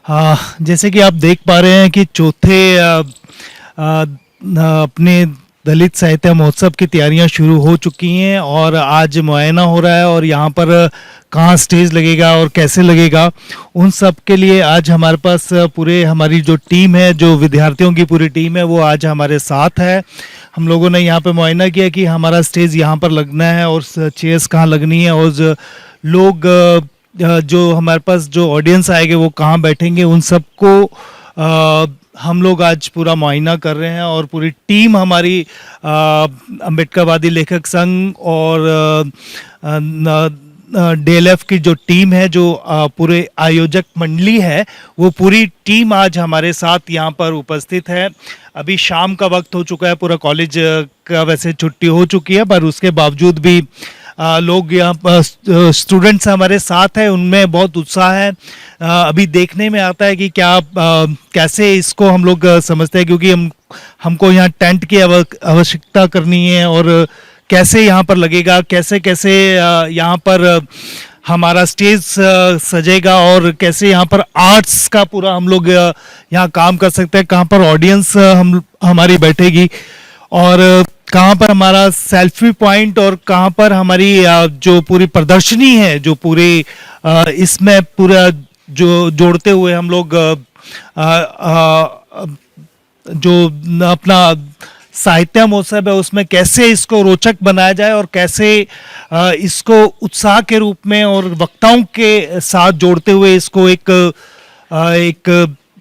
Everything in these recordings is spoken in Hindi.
जैसे कि आप देख पा रहे हैं कि चौथे अपने दलित साहित्य महोत्सव की तैयारियां शुरू हो चुकी हैं और आज मुआयना हो रहा है और यहाँ पर कहाँ स्टेज लगेगा और कैसे लगेगा, उन सब के लिए आज हमारे पास पूरे हमारी जो टीम है, जो विद्यार्थियों की पूरी टीम है, वो आज हमारे साथ है। हम लोगों ने यहाँ पे मुआयना किया कि हमारा स्टेज यहाँ पर लगना है और चेयर्स कहाँ लगनी है और लोग जो हमारे पास जो ऑडियंस आएंगे वो कहाँ बैठेंगे, उन सबको हम लोग आज पूरा मुआयना कर रहे हैं। और पूरी टीम हमारी अम्बेडकरवादी लेखक संघ और डीएलएफ की जो टीम है, जो पूरे आयोजक मंडली है, वो पूरी टीम आज हमारे साथ यहाँ पर उपस्थित है। अभी शाम का वक्त हो चुका है, पूरा कॉलेज का वैसे छुट्टी हो चुकी है, पर उसके बावजूद भी लोग यहाँ पर स्टूडेंट्स हमारे साथ हैं, उनमें बहुत उत्साह है। अभी देखने में आता है कि क्या कैसे इसको हम लोग समझते हैं, क्योंकि हमको यहाँ टेंट की आवश्यकता करनी है और कैसे यहाँ पर लगेगा, कैसे कैसे यहाँ पर हमारा स्टेज सजेगा और कैसे यहाँ पर आर्ट्स का पूरा हम लोग यहाँ काम कर सकते हैं, कहाँ पर ऑडियंस हमारी बैठेगी और कहाँ पर हमारा सेल्फी पॉइंट और कहाँ पर हमारी जो पूरी प्रदर्शनी है, जो पूरी इसमें पूरा जो जोड़ते हुए हम लोग जो अपना साहित्य महोत्सव है उसमें कैसे इसको रोचक बनाया जाए और कैसे इसको उत्साह के रूप में और वक्ताओं के साथ जोड़ते हुए इसको एक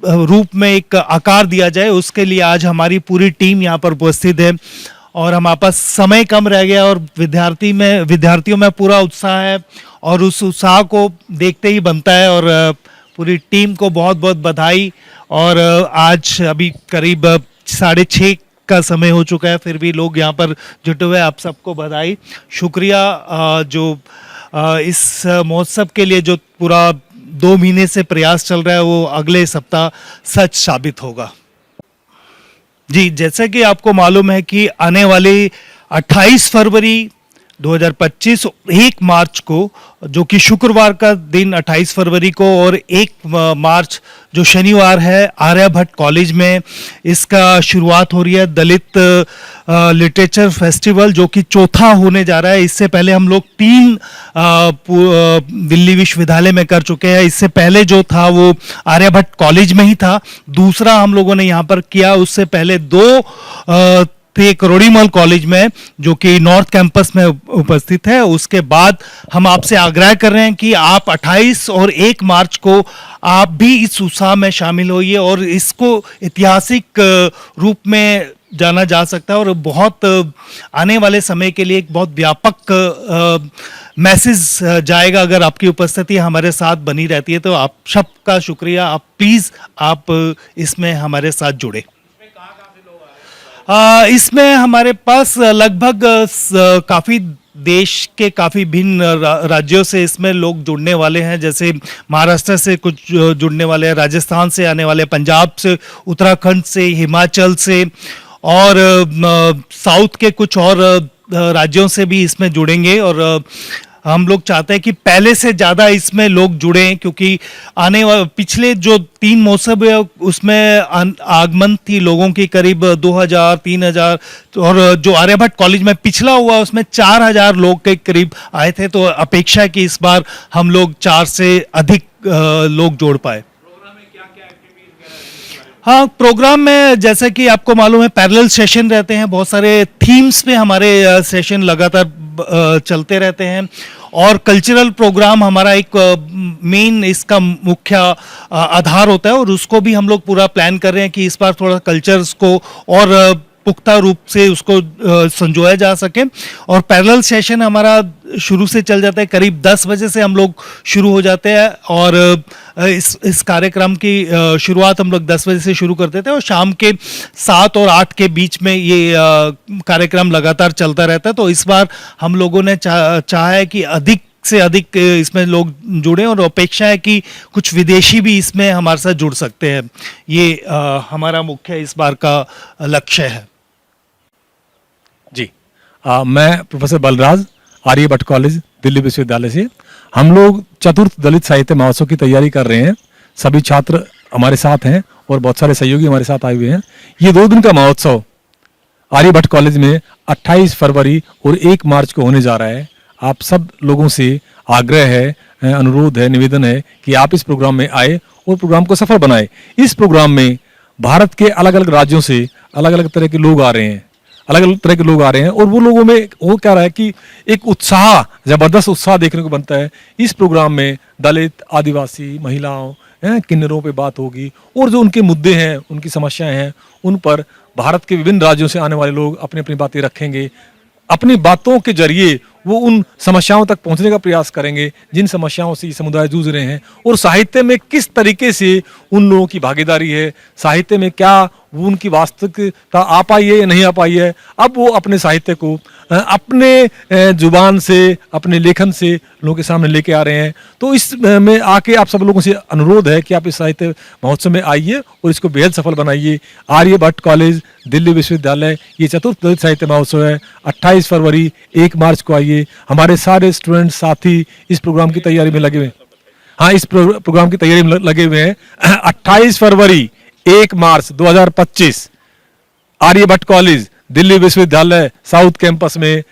रूप में एक आकार दिया जाए, उसके लिए आज हमारी पूरी टीम यहाँ पर उपस्थित है। और हमारे पास समय कम रह गया और विद्यार्थियों में पूरा उत्साह है और उस उत्साह को देखते ही बनता है। और पूरी टीम को बहुत बहुत बधाई। और आज अभी करीब 6:30 का समय हो चुका है, फिर भी लोग यहाँ पर जुटे हुए, आप सबको बधाई, शुक्रिया। जो इस महोत्सव के लिए जो पूरा 2 महीने से प्रयास चल रहा है, वो अगले सप्ताह सच साबित होगा। जी, जैसे कि आपको मालूम है कि आने वाली 28 फरवरी 2025 1 मार्च को, जो कि शुक्रवार का दिन 28 फरवरी को और 1 मार्च जो शनिवार है, आर्यभट्ट कॉलेज में इसका शुरुआत हो रही है, दलित लिटरेचर फेस्टिवल, जो कि चौथा होने जा रहा है। इससे पहले हम लोग 3 दिल्ली विश्वविद्यालय में कर चुके हैं। इससे पहले जो था वो आर्यभट्ट कॉलेज में ही था, दूसरा हम लोगों ने यहाँ पर किया। उससे पहले 2 थे करोड़ीमल कॉलेज में, जो कि नॉर्थ कैंपस में उपस्थित है। उसके बाद हम आपसे आग्रह कर रहे हैं कि आप 28 और 1 मार्च को आप भी इस उत्साह में शामिल होइए और इसको ऐतिहासिक रूप में जाना जा सकता है और बहुत आने वाले समय के लिए एक बहुत व्यापक मैसेज जाएगा अगर आपकी उपस्थिति हमारे साथ बनी रहती है। तो आप सबका शुक्रिया। आप प्लीज़ आप इसमें हमारे साथ जुड़े। इसमें हमारे पास लगभग काफ़ी देश के काफ़ी भिन्न राज्यों से इसमें लोग जुड़ने वाले हैं। जैसे महाराष्ट्र से कुछ जुड़ने वाले हैं, राजस्थान से आने वाले, पंजाब से, उत्तराखंड से, हिमाचल से और साउथ के कुछ और राज्यों से भी इसमें जुड़ेंगे। और हम लोग चाहते हैं कि पहले से ज़्यादा इसमें लोग जुड़ें, क्योंकि आने वाले पिछले जो 3 महोत्सव है उसमें आगमन थी लोगों की करीब 2000-3000 और जो आर्यभट्ट कॉलेज में पिछला हुआ उसमें 4000 लोग के करीब आए थे। तो अपेक्षा है कि इस बार हम लोग 4 से अधिक लोग जोड़ पाए। हाँ, प्रोग्राम में जैसे कि आपको मालूम है पैरेलल सेशन रहते हैं, बहुत सारे थीम्स पे हमारे सेशन लगातार चलते रहते हैं और कल्चरल प्रोग्राम हमारा एक मेन इसका मुख्य आधार होता है और उसको भी हम लोग पूरा प्लान कर रहे हैं कि इस बार थोड़ा कल्चर्स को और पुख्ता रूप से उसको संजोया जा सके। और पैरेलल सेशन हमारा शुरू से चल जाता है, करीब 10 बजे से हम लोग शुरू हो जाते हैं और इस कार्यक्रम की शुरुआत हम लोग 10 बजे से शुरू करते थे और शाम के 7 और 8 के बीच में ये कार्यक्रम लगातार चलता रहता है। तो इस बार हम लोगों ने चाहा है कि अधिक से अधिक इसमें लोग जुड़े और अपेक्षा है कि कुछ विदेशी भी इसमें हमारे साथ जुड़ सकते हैं। ये हमारा मुख्य इस बार का लक्ष्य है। जी, मैं प्रोफेसर बलराज, आर्यभट्ट कॉलेज, दिल्ली विश्वविद्यालय से। हम लोग चतुर्थ दलित साहित्य महोत्सव की तैयारी कर रहे हैं। सभी छात्र हमारे साथ हैं और बहुत सारे सहयोगी हमारे साथ आए हुए हैं। ये 2 दिन का महोत्सव आर्यभट्ट कॉलेज में 28 फरवरी और 1 मार्च को होने जा रहा है। आप सब लोगों से आग्रह है, अनुरोध है, निवेदन है कि आप इस प्रोग्राम में आए और प्रोग्राम को सफल बनाएं। इस प्रोग्राम में भारत के अलग अलग राज्यों से अलग अलग तरह के लोग आ रहे हैं, अलग अलग तरह के लोग आ रहे हैं और वो लोगों में वो क्या रहा है कि एक उत्साह, जबरदस्त उत्साह देखने को बनता है। इस प्रोग्राम में दलित, आदिवासी, महिलाओं, किन्नरों पे बात होगी और जो उनके मुद्दे हैं, उनकी समस्याएं हैं, उन पर भारत के विभिन्न राज्यों से आने वाले लोग अपनी अपनी बातें रखेंगे। अपनी बातों के जरिए वो उन समस्याओं तक पहुंचने का प्रयास करेंगे जिन समस्याओं से ये समुदाय जूझ रहे हैं, और साहित्य में किस तरीके से उन लोगों की भागीदारी है, साहित्य में क्या वो उनकी वास्तविकता आ पाई है या नहीं आ पाई है। अब वो अपने साहित्य को अपने जुबान से, अपने लेखन से लोगों के सामने लेके आ रहे हैं। तो इस में आके आप सब लोगों से अनुरोध है कि आप इस साहित्य महोत्सव में आइए और इसको बेहद सफल बनाइए। आर्यभट्ट कॉलेज, दिल्ली विश्वविद्यालय, ये चतुर्थ दलित साहित्य महोत्सव है। 28 फरवरी, 1 मार्च को आइए। हमारे सारे स्टूडेंट साथी इस प्रोग्राम की तैयारी में लगे हुए हैं। हाँ, इस प्रोग्राम की तैयारी में लगे हुए हैं। 28 फरवरी, 1 मार्च 2025 आर्यभट्ट कॉलेज, दिल्ली विश्वविद्यालय साउथ कैंपस में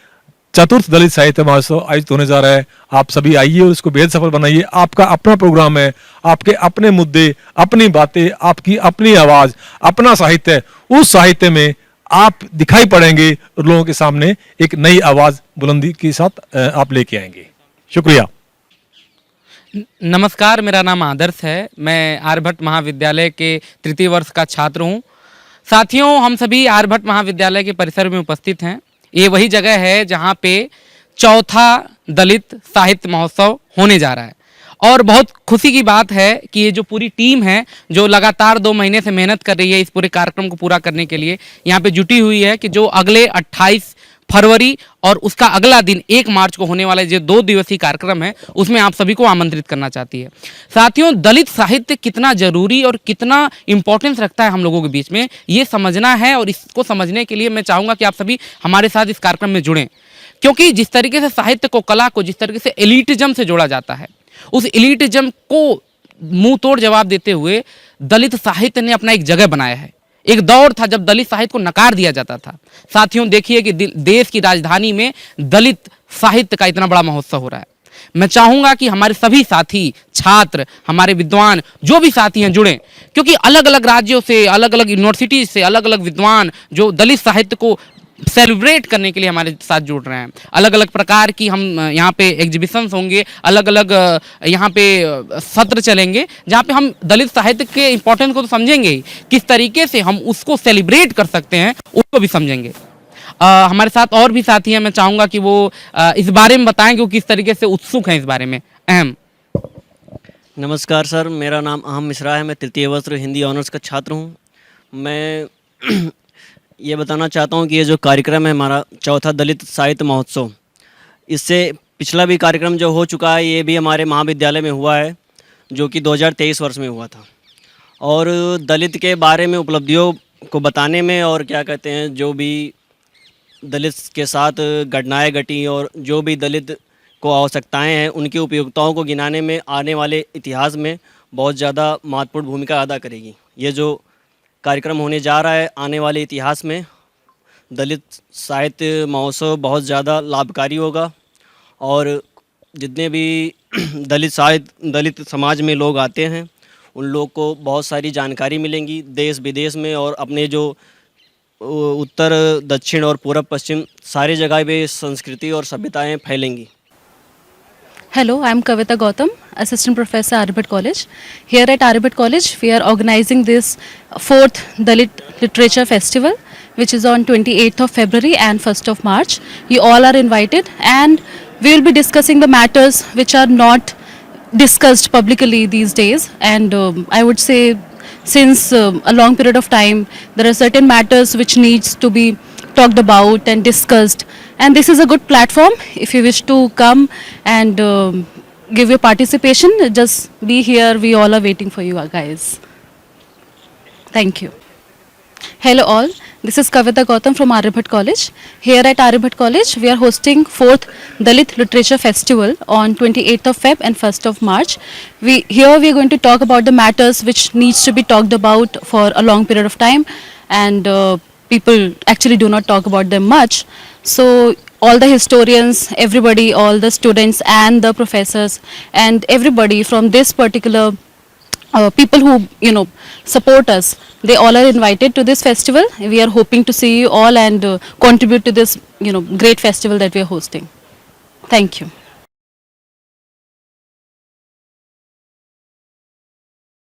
चतुर्थ दलित साहित्य महोत्सव आयोजित होने जा रहा है। आप सभी आइए और इसको बेहद सफल बनाइए। आपका अपना प्रोग्राम है, आपके अपने मुद्दे, अपनी बातें, आपकी अपनी आवाज, अपना साहित्य, उस साहित्य में आप दिखाई पड़ेंगे और लोगों के सामने एक नई आवाज बुलंदी के साथ आप लेके आएंगे। शुक्रिया। नमस्कार, मेरा नाम आदर्श है। मैं आर्यभट्ट महाविद्यालय के तृतीय वर्ष का छात्र हूँ। साथियों, हम सभी आर्यभट्ट महाविद्यालय के परिसर में उपस्थित हैं। ये वही जगह है जहाँ पे चौथा दलित साहित्य महोत्सव होने जा रहा है और बहुत खुशी की बात है कि ये जो पूरी टीम है जो लगातार 2 महीने से मेहनत कर रही है इस पूरे कार्यक्रम को पूरा करने के लिए, यहाँ पे जुटी हुई है कि जो अगले 28 फरवरी और उसका अगला दिन 1 मार्च को होने वाला जो 2 दिवसीय कार्यक्रम है उसमें आप सभी को आमंत्रित करना चाहती है। साथियों, दलित साहित्य कितना जरूरी और कितना इंपॉर्टेंस रखता है हम लोगों के बीच में, ये समझना है और इसको समझने के लिए मैं चाहूँगा कि आप सभी हमारे साथ इस कार्यक्रम में जुड़ें, क्योंकि जिस तरीके से साहित्य को, कला को जिस तरीके से एलिटिज्म से जोड़ा जाता है, उस एलिटिज्म को मुंह तोड़ जवाब देते हुए दलित साहित्य ने अपना एक जगह बनाया है। एक दौर था जब दलित साहित्य को नकार दिया जाता था। साथियों, देखिए कि देश की राजधानी में दलित साहित्य का इतना बड़ा महोत्सव हो रहा है। मैं चाहूंगा कि हमारे सभी साथी, छात्र, हमारे विद्वान, जो भी साथी हैं जुड़ें, क्योंकि अलग अलग राज्यों से, अलग अलग यूनिवर्सिटीज से अलग अलग विद्वान जो दलित साहित्य को सेलिब्रेट करने के लिए हमारे साथ जुड़ रहे हैं। अलग अलग प्रकार की हम यहाँ पे एग्जीबिशंस होंगे, अलग अलग यहाँ पे सत्र चलेंगे जहाँ पे हम दलित साहित्य के इम्पोर्टेंस को तो समझेंगे ही, किस तरीके से हम उसको सेलिब्रेट कर सकते हैं उसको भी समझेंगे। हमारे साथ और भी साथी हैं, मैं चाहूँगा कि वो इस बारे में बताएं कि वो किस तरीके से उत्सुक हैं इस बारे में। अहम नमस्कार सर, मेरा नाम अहम मिश्रा है। मैं तृतीय वर्ष हिंदी ऑनर्स का छात्र हूँ। मैं ये बताना चाहता हूँ कि ये जो कार्यक्रम है हमारा चौथा दलित साहित्य महोत्सव, इससे पिछला भी कार्यक्रम जो हो चुका है ये भी हमारे महाविद्यालय में हुआ है, जो कि 2023 वर्ष में हुआ था। और दलित के बारे में उपलब्धियों को बताने में और क्या कहते हैं, जो भी दलित के साथ घटनाएँ घटी और जो भी दलित को आवश्यकताएँ हैं उनकी उपयोगिताओं को गिनाने में आने वाले इतिहास में बहुत ज़्यादा महत्वपूर्ण भूमिका अदा करेगी। ये जो कार्यक्रम होने जा रहा है आने वाले इतिहास में दलित साहित्य महोत्सव बहुत ज़्यादा लाभकारी होगा और जितने भी दलित समाज में लोग आते हैं उन लोग को बहुत सारी जानकारी मिलेंगी देश विदेश में, और अपने जो उत्तर, दक्षिण और पूर्व पश्चिम सारी जगह पे संस्कृति और सभ्यताएं फैलेंगी। Hello, I am Kavita Gautam, Assistant Professor, Aryabhatta College. Here at Aryabhatta College, we are organizing this 4th Dalit Literature Festival, which is on 28th of February and 1st of March. You all are invited, and we will be discussing the matters which are not discussed publicly these days. And I would say, since a long period of time, there are certain matters which needs to be talked about and discussed. And this is a good platform if you wish to come and give your participation. Just be here. We all are waiting for you guys. Thank you. Hello all, this is Kavita Gautam from Aryabhat College. Here at Aryabhat College, we are hosting 4th Dalit Literature Festival on 28th of Feb and 1st of March. Here we are going to talk about the matters which needs to be talked about for a long period of time, and people actually do not talk about them much. So all the historians, everybody, all the students and the professors and everybody from this particular people who support us, they all are invited to this festival. We are hoping to see you all and contribute to this great festival that we are hosting. Thank you.